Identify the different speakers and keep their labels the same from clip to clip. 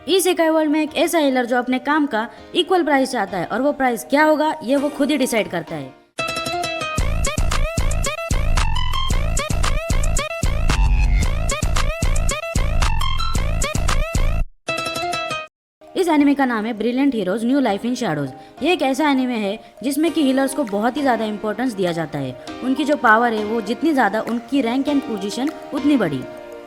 Speaker 1: इस इकाई वर्ल्ड में एक ऐसा हीलर जो अपने काम का इक्वल प्राइस चाहता है, और वो प्राइस क्या होगा ये वो खुद ही डिसाइड करता है। इस एनिमे का नाम है brilliant heroes new life in shadows. ये एक ऐसा एनिमे है जिसमें कि हीलर्स को बहुत ही ज्यादा इंपॉर्टेंस दिया जाता है। उनकी जो पावर है वो जितनी ज्यादा, उनकी रैंक एंड पोजीशन उतनी बड़ी।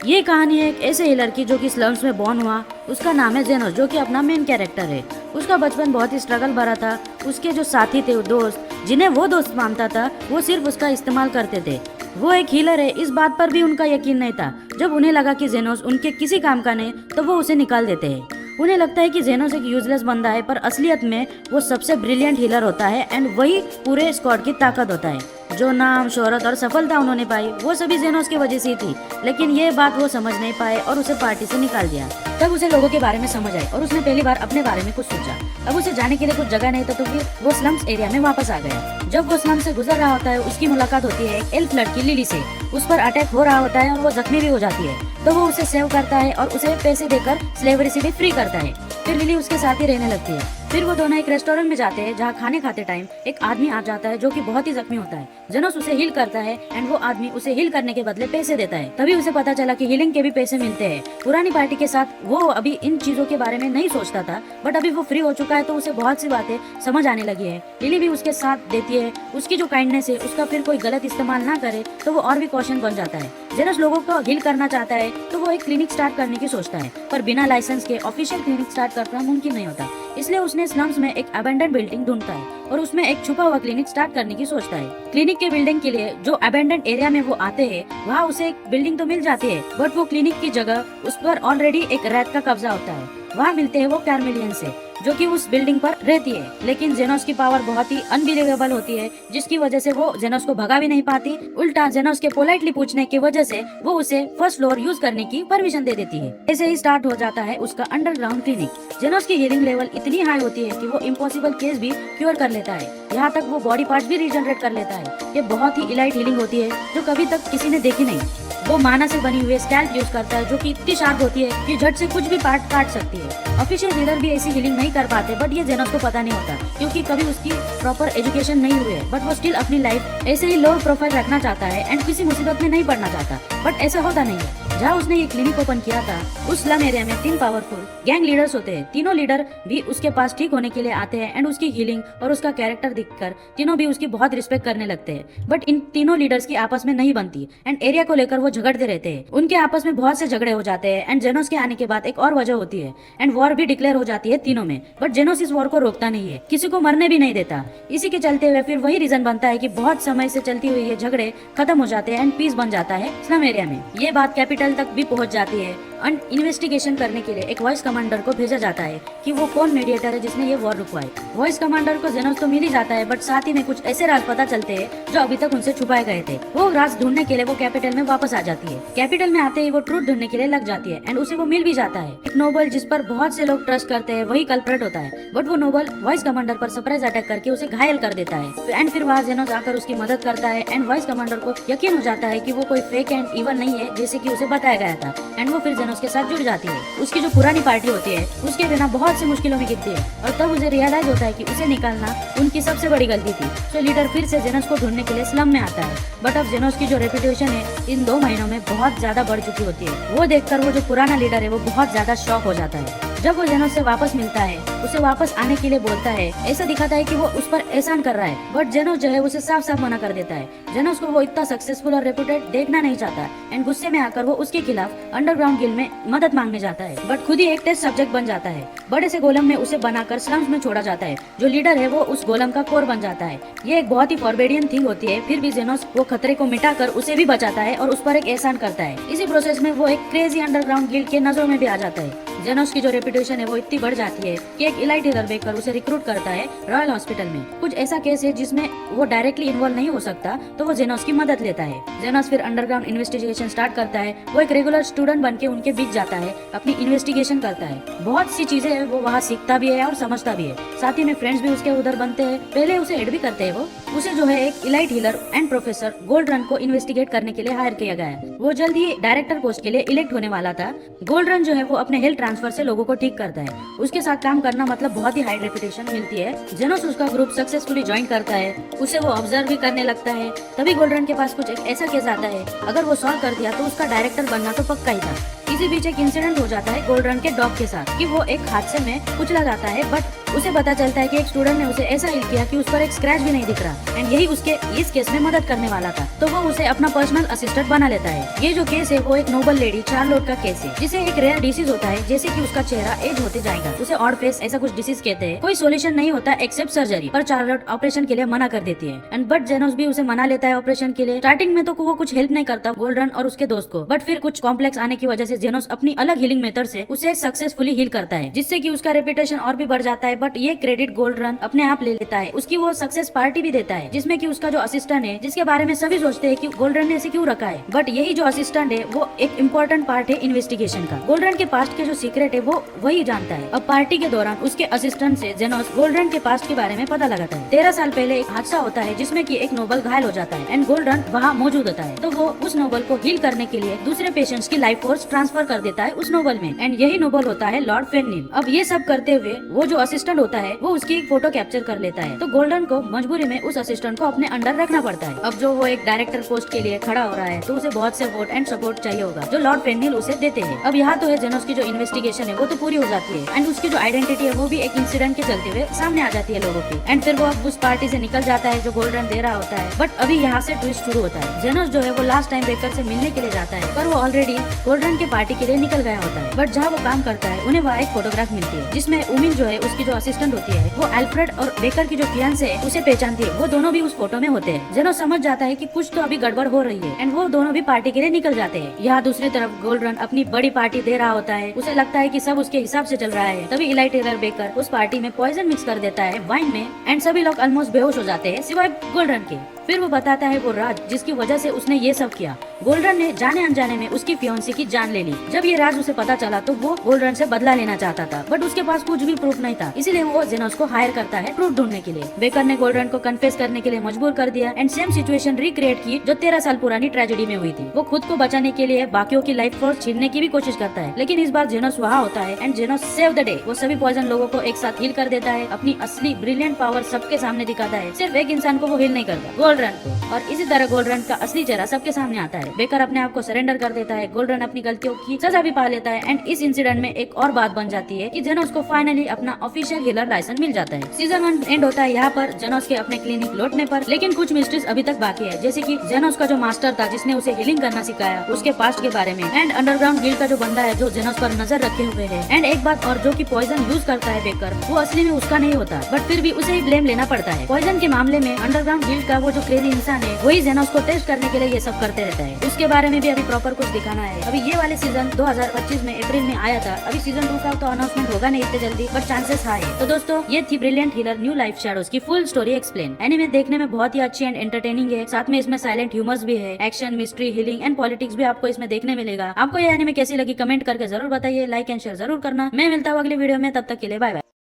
Speaker 1: ये कहानी है एक ऐसे हीलर की जो कि स्लम्स में बॉर्न हुआ। उसका नाम है जेनोस, जो कि अपना मेन कैरेक्टर है। उसका बचपन बहुत ही स्ट्रगल भरा था। उसके जो साथी थे, दोस्त जिन्हें वो दोस्त मानता था, वो सिर्फ उसका इस्तेमाल करते थे। वो एक हीलर है, इस बात पर भी उनका यकीन नहीं था। जब उन्हें लगा कि जेनोस उनके किसी काम का नहीं, तो वो उसे निकाल देते हैं। उन्हें लगता है कि जेनोस एक यूजलेस बंदा है, पर असलियत में वो सबसे ब्रिलियंट हीलर होता है एंड वही पूरे स्क्वाड की ताकत होता है। जो नाम, शोहरत और सफलता उन्होंने पाई वो सभी जेनोस की वजह से ही थी, लेकिन ये बात वो समझ नहीं पाए और उसे पार्टी से निकाल दिया। तब उसे लोगों के बारे में समझ आई और उसने पहली बार अपने बारे में कुछ सोचा। अब उसे जाने के लिए कुछ जगह नहीं था, तो फिर वो स्लम्स एरिया में वापस आ गया। जब वो स्लम से गुजर रहा होता है, उसकी मुलाकात होती है एक एल्फ लड़की लिली से। उस पर अटैक हो रहा होता है और वो जख्मी भी हो जाती है, तो वो उसे सेव करता है और उसे पैसे देकर स्लेवरी से भी फ्री करता है। फिर लिली उसके साथ ही रहने लगती है। फिर वो दोनों एक रेस्टोरेंट में जाते हैं, जहाँ खाने खाते टाइम एक आदमी आ जाता है जो कि बहुत ही जख्मी होता है। जेनोस उसे हील करता है एंड वो आदमी उसे हील करने के बदले पैसे देता है। तभी उसे पता चला कि हीलिंग के भी पैसे मिलते हैं। पुरानी पार्टी के साथ वो अभी इन चीजों के बारे में नहीं सोचता था, बट अभी वो फ्री हो चुका है, तो उसे बहुत सी बातें समझ आने लगी है। लिली भी उसके साथ देती है। उसकी जो काइंडनेस है उसका फिर कोई गलत इस्तेमाल ना करे, तो वो और भी कॉशन बन जाता है। जेनोस लोगों को हील करना चाहता है, तो वो एक क्लिनिक स्टार्ट करने की सोचता है, पर बिना लाइसेंस के ऑफिशियल क्लिनिक स्टार्ट करना मुमकिन नहीं होता। इसलिए उसने स्लम्स में एक अबेंडन बिल्डिंग ढूंढता है और उसमें एक छुपा हुआ क्लिनिक स्टार्ट करने की सोचता है। क्लिनिक के बिल्डिंग के लिए जो अबेंडन एरिया में वो आते हैं, वहाँ उसे एक बिल्डिंग तो मिल जाती है, बट वो क्लिनिक की जगह उस पर ऑलरेडी एक रैत का कब्जा होता है। वहाँ मिलते हैं वो कैरमेलियन से, जो कि उस बिल्डिंग पर रहती है। लेकिन जेनोस की पावर बहुत ही अनबिलीवेबल होती है, जिसकी वजह से वो जेनोस को भगा भी नहीं पाती। उल्टा जेनोस के पोलाइटली पूछने की वजह से वो उसे फर्स्ट फ्लोर यूज करने की परमिशन दे देती है। ऐसे ही स्टार्ट हो जाता है उसका अंडरग्राउंड क्लिनिक। जेनोस की हीलिंग लेवल इतनी हाई होती है कि वो इम्पॉसिबल केस भी क्योर कर लेता है। यहाँ तक वो बॉडी पार्ट्स भी रीजनरेट कर लेता है। ये बहुत ही इलाइट हीलिंग होती है जो कभी तक किसी ने देखी नहीं। वो माना से बनी हुई स्कैल्प यूज करता है, जो कि इतनी शार्प होती है कि झट से कुछ भी पार्ट काट सकती है। ऑफिशियल हीलर भी ऐसी हीलिंग नहीं कर पाते, बट ये जेनोस को पता नहीं होता, क्योंकि कभी उसकी प्रॉपर एजुकेशन नहीं हुई है। बट वो स्टिल अपनी लाइफ ऐसे ही लो प्रोफाइल रखना चाहता है एंड किसी मुसीबत में नहीं पड़ना चाहता। बट ऐसा होता नहीं है। जहाँ उसने ये क्लिनिक ओपन किया था, उस स्लम एरिया में 3 पावरफुल गैंग लीडर्स होते हैं। तीनों लीडर भी उसके पास ठीक होने के लिए आते हैं एंड उसकी हीलिंग और उसका कैरेक्टर देखकर तीनों भी उसकी बहुत रिस्पेक्ट करने लगते हैं। बट इन तीनों लीडर्स की आपस में नहीं बनती एंड एरिया को लेकर वो झगड़ते रहते हैं। उनके आपस में बहुत से झगड़े हो जाते हैं एंड जेनोस के आने के बाद एक और वजह होती है एंड वॉर भी डिक्लेयर हो जाती है तीनों में। बट जेनोस इस वॉर को रोकता नहीं है, किसी को मरने भी नहीं देता। इसी के चलते हुए फिर वही रीजन बनता है कि बहुत समय से चलती हुई ये झगड़े खत्म हो जाते हैं एंड पीस बन जाता है स्लम एरिया में। ये बात कैपिटल तक भी पहुंच जाती है एंड इन्वेस्टिगेशन करने के लिए एक वॉइस कमांडर को भेजा जाता है कि वो कौन मीडिएटर है जिसने ये वॉर रुकवाई। वॉइस कमांडर को जेनोस तो मिल ही जाता है, बट साथ ही में कुछ ऐसे राज पता चलते हैं जो अभी तक उनसे छुपाए गए थे। वो राज ढूंढने के लिए वो कैपिटल में वापस आ जाती है। कैपिटल में आते ही वो ट्रूथ ढूंढने के लिए लग जाती है एंड उसे वो मिल भी जाता है। एक नोबल जिस पर बहुत से लोग ट्रस्ट करते हैं वही कल्प्रेट होता है, बट वो नोबल वॉइस कमांडर पर सरप्राइज अटैक करके उसे घायल कर देता है एंड फिर वहाँ जेनोस आकर उसकी मदद करता है एंड वॉइस कमांडर को यकीन हो जाता है कि वो कोई फेक एंड इवल नहीं है जैसे कि उसे बताया गया था एंड वो फिर जेनोस के साथ जुड़ जाती है। उसकी जो पुरानी पार्टी होती है उसके बिना बहुत सी मुश्किलों में गिरती है और तब उसे रियलाइज होता है कि उसे निकालना उनकी सबसे बड़ी गलती थी। तो लीडर फिर से जेनोस को ढूंढने के लिए स्लम में आता है, बट अब जेनोस की जो रेपुटेशन है इन 2 महीनों में बहुत ज्यादा बढ़ चुकी होती है। वो देखकर वो जो पुराना लीडर है वो बहुत ज्यादा शॉक हो जाता है। जब वो जेनोस से वापस मिलता है, उसे वापस आने के लिए बोलता है। ऐसा दिखाता है कि वो उस पर एहसान कर रहा है, बट जेनोस जो है उसे साफ साफ मना कर देता है। जेनोस को वो इतना सक्सेसफुल और रेपुटेड देखना नहीं चाहता एंड गुस्से में आकर वो उसके खिलाफ अंडरग्राउंड गिल्ड में मदद मांगने जाता है, बट खुद ही एक टेस्ट सब्जेक्ट बन जाता है। बड़े से गोलम में उसे बनाकर स्लम्स में छोड़ा जाता है। जो लीडर है वो उस गोलम का कोर बन जाता है। ये एक बहुत ही फॉरबिडियन थिंग होती है, फिर भी जेनोस वो खतरे को मिटाकर उसे भी बचाता है और उस पर एक एहसान करता है। इसी प्रोसेस में वो एक क्रेजी अंडरग्राउंड गिल्ड के नजरों में भी आ जाता है। जेनोस की जो रेपुटेशन है वो इतनी बढ़ जाती है कि एक इलाइट हीलर देखकर उसे रिक्रूट करता है रॉयल हॉस्पिटल में। कुछ ऐसा केस है जिसमें वो डायरेक्टली इन्वॉल्व नहीं हो सकता, तो वो जेनोस की मदद लेता है। जेनोस फिर अंडरग्राउंड इन्वेस्टिगेशन स्टार्ट करता है। वो एक रेगुलर स्टूडेंट बन के उनके बीच जाता है, अपनी इन्वेस्टिगेशन करता है। बहुत सी चीजें वो वहाँ सीखता भी है और समझता भी है। साथ ही में फ्रेंड्स भी उसके उधर बनते हैं। पहले उसे एड भी करते हैं। वो उसे जो है एक elite healer and professor gold run को इन्वेस्टिगेट करने के लिए हायर किया गया है। वो जल्द ही डायरेक्टर पोस्ट के लिए इलेक्ट होने वाला था। गोल्ड रन जो है वो अपने हेल्थ ट्रांसफर से लोगों को ठीक करता है। उसके साथ काम करना मतलब बहुत ही हाई रेपुटेशन मिलती है। जेनोस उसका ग्रुप सक्सेसफुली ज्वाइन करता है, उसे वो ऑब्जर्व भी करने लगता है। तभी गोल्डरन के पास कुछ एक ऐसा केस आता है, अगर वो सॉल्व कर दिया तो उसका डायरेक्टर बनना तो पक्का ही था। इसी बीच एक इंसिडेंट हो जाता है गोल्डरन के डॉग के साथ कि वो एक हादसे में कुचला जाता है, बट उसे पता चलता है कि एक स्टूडेंट ने उसे ऐसा हिल किया कि उस पर एक स्क्रैच भी नहीं दिख रहा, एंड यही उसके इस केस में मदद करने वाला था। तो वो उसे अपना पर्सनल असिस्टेंट बना लेता है। ये जो केस है वो एक नोबल लेडी चार्लोट का केस है, जिसे एक रेयर डिसीज होता है, जैसे कि उसका चेहरा एज होते जाएगा। उसे ऑड फेस ऐसा कुछ डिसीज कहते हैं। कोई सोल्यूशन नहीं होता एक्सेप्ट सर्जरी, पर चार्लोट ऑपरेशन के लिए मना कर देती है, एंड बट जेनोस भी उसे मना लेता है ऑपरेशन के लिए। स्टार्टिंग में तो वो कुछ हेल्प नहीं करता गोल्डरन और उसके दोस्त को, बट फिर कुछ कॉम्प्लेक्स आने की वजह से जेनोस अपनी अलग हीलिंग मेथड से उसे सक्सेसफुली हील करता है, जिससे कि उसका रेपुटेशन और भी बढ़ जाता है। बट ये क्रेडिट गोल्डरन अपने आप ले लेता है। उसकी वो सक्सेस पार्टी भी देता है, जिसमें कि उसका जो असिस्टेंट है, जिसके बारे में सभी सोचते हैं कि गोल्डरन ने इसे क्यों रखा है, बट यही जो असिस्टेंट है वो एक इम्पोर्टेंट पार्ट है इन्वेस्टिगेशन का। गोल्डरन के पास्ट के जो सीक्रेट है वो वही जानता है। अब पार्टी के दौरान उसके असिस्टेंट से जेनोस गोल्डरन के पास्ट के बारे में पता लगाता है। 13 साल पहले एक हादसा होता है जिसमें कि एक नोबल घायल हो जाता है, एंड गोल्डरन वहाँ मौजूद होता है। तो वो उस नोबल को हील करने के लिए दूसरे पेशेंट्स की लाइफ फोर्स ट्रांसफर कर देता है उस नोबल में, एंड यही नोबल होता है लॉर्ड फेनिल। अब ये सब करते हुए वो जो असिस्टेंट होता है वो उसकी एक फोटो कैप्चर कर लेता है। तो गोल्डन को मजबूरी में उस असिस्टेंट को अपने अंडर रखना पड़ता है। अब जो वो एक डायरेक्टर पोस्ट के लिए खड़ा हो रहा है, तो उसे बहुत से वोट एंड सपोर्ट चाहिए होगा, जो लॉर्ड फेनिल उसे देते हैं। अब यहाँ तो है जेनोस की जो इन्वेस्टिगेशन है वो तो पूरी हो जाती है, एंड उसकी जो आइडेंटिटी है वो भी एक इंसिडेंट के चलते हुए सामने आ जाती है लोगों की, एंड फिर वो अब उस पार्टी से निकल जाता है जो गोल्डन दे रहा होता है। बट अभी यहाँ से ट्विस्ट शुरू होता है। जेनोस जो है वो लास्ट टाइम बेकर से मिलने के लिए जाता है, पर वो ऑलरेडी गोल्डन के पार्टी के लिए निकल गया होता है। बट जहाँ वो काम करता है उन्हें वहाँ एक फोटोग्राफ मिलती है, जिसमें उमिन जो है उसकी जो असिस्टेंट होती है वो अल्फ्रेड और बेकर की जो फियांसे है उसे पहचानती है। वो दोनों भी उस फोटो में होते हैं। जेनोस समझ जाता है कि कुछ तो अभी गड़बड़ हो रही है, एंड वो दोनों भी पार्टी के लिए निकल जाते हैं। यहाँ दूसरी तरफ गोल्डरन अपनी बड़ी पार्टी दे रहा होता है। उसे लगता है कि सब उसके हिसाब से चल रहा है। तभी इलाई टेलर बेकर उस पार्टी में पॉइजन मिक्स कर देता है वाइन में, एंड सभी लोग ऑलमोस्ट बेहोश हो जाते हैं सिवाय गोल्डरन के। फिर वो बताता है वो राज जिसकी वजह से उसने ये सब किया। गोल्डरन ने जाने अनजाने में उसकी फियांसी की जान ले ली। जब ये राज उसे पता चला तो वो गोल्डरन से बदला लेना चाहता था, बट उसके पास कुछ भी प्रूफ नहीं था, इसीलिए वो जेनोस को हायर करता है प्रूफ ढूंढने के लिए। बेकर ने गोल्डरन को कन्फेस करने के लिए मजबूर कर दिया, एंड सेम सिचुएशन रिक्रिएट की जो 13 साल पुरानी ट्रेजेडी में हुई थी। वो खुद को बचाने के लिए बाकियों की लाइफ फोर्स छीनने की भी कोशिश करता है, लेकिन इस बार जेनोस वहाँ होता है, एंड जेनोस सेव द डे। वो सभी पॉइजन लोगों को एक साथ हील कर देता है, अपनी असली ब्रिलियंट पावर सबके सामने दिखाता है। सिर्फ एक इंसान को वो हील नहीं करता, गोल्डरन को। और इसी तरह गोल्डरन का असली चेहरा सबके सामने आता है। बेकर अपने आप को सरेंडर कर देता है, गोल्डरन अपनी गलतियों की सजा भी पा लेता है, एंड इस इंसिडेंट में एक और बात बन जाती है कि जेनोस को फाइनली अपना ऑफिशियल हीलर लाइसेंस मिल जाता है। सीजन 1 एंड होता है यहाँ पर जेनोस के अपने क्लिनिक लौटने पर, लेकिन कुछ मिस्ट्रीज अभी तक बाकी है, जैसे कि जेनोस का जो मास्टर था जिसने उसे हीलिंग करना सिखाया उसके पास्ट के बारे में, एंड अंडरग्राउंड गिल्ड का जो बंदा है जो जेनोस पर नजर रखे हुए है। एंड एक बात और, जो कि पॉइजन यूज करता है बेकर, वो असली में उसका नहीं होता, बट फिर भी उसे ही ब्लेम लेना पड़ता है। पॉइजन के मामले में अंडरग्राउंड गिल्ड का वो जो क्रेजी इंसान है वही जेनोस को टेस्ट करने के लिए ये सब करते रहता है। उसके बारे में भी अभी प्रॉपर कुछ दिखाना है। अभी ये वाले सीजन 2025 में अप्रैल में आया था। अभी सीजन 2 का तो अनाउंसमेंट होगा नहीं इतने जल्दी, बट चांसेस हाई है। तो दोस्तों ये थी brilliant healer new life shadows की फुल स्टोरी एक्सप्लेन। एनीमे देखने में बहुत ही अच्छी एंड एंटरटेनिंग है, साथ में इसमें साइलेंट ह्यूमर्स भी है, action, mystery, healing and politics भी आपको इसमें देखने मिलेगा। आपको ये एनीमे कैसी लगी कमेंट करके जरूर बताइए, लाइक एंड शेयर जरूर करना। मैं मिलता हूँ अगले वीडियो में, तब तक के लिए बाय बाय।